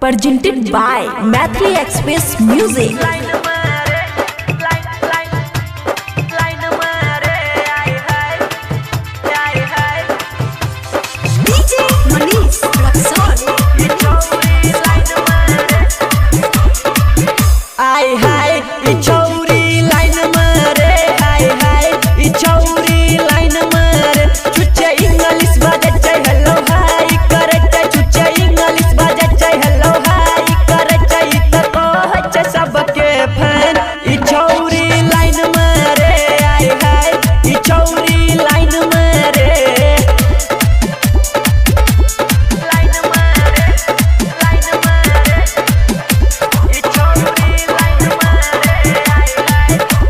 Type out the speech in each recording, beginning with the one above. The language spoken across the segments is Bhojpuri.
presented by Mathri Express Music. DJ Manish Raksol. Ai hai ichori line mare, ai hai ichori line mare. Chuche English bajai hello hi करते, chuche English bajai hello hi करते. इत को हचे सबके फैन इचौरी line मरे, ai hai इचौरी line मरे.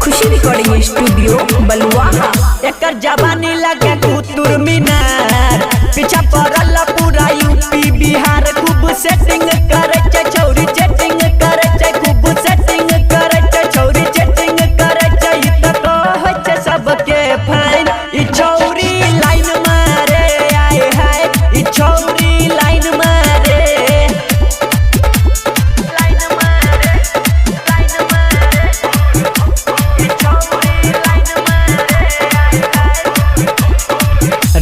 खुशी रिकॉर्डिंग स्टूडियो बलुआहा। एकर जवानी लगे कुतुर मीनार, पीछा पड़ल पूरा यूपी बिहार. खूब सेटिंग करे छै छौरी, चेटिंग करे छै, खूब सेटिंग करे छै छौरी, चेटिंग करे छै. इ त कहै छै सबके फैन इ छौरी लाइन मारे, आय हाय इ छौरी लाइन मारे.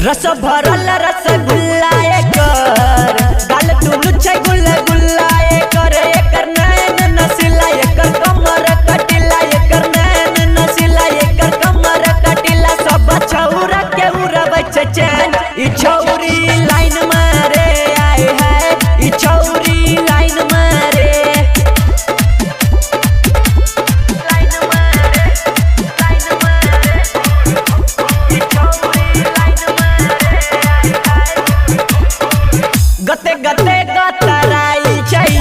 रस भरल रसगुल्ला एकर, गाल दुलु छै गुल्ला गुल्ला एकर. एकर नैन नसीला, एकर कमर कटिला, एकर नैन नसीला, एकर कमर कटिला. सब छौरा के उड़बै छै चैन इ छौरी लाइन मारे, आय हाय इ छौरी लाइन मारे. गते गते गतराई छै,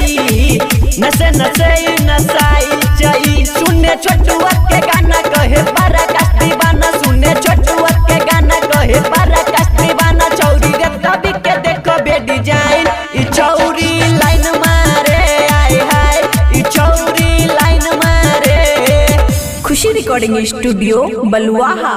नसे नसे नसाई छै. सुने छोटुआ के गाना कहे बारा कष्टी बाना, सुने छोटुआ के गाना कहे बारा कष्टी बाना. छौरी रे कवि के देखो बे डिजाइन इ छौरी लाइन मारे, आय हाय इ छौरी लाइन मारे. खुशी रिकॉर्डिंग स्टूडियो बलुआहा।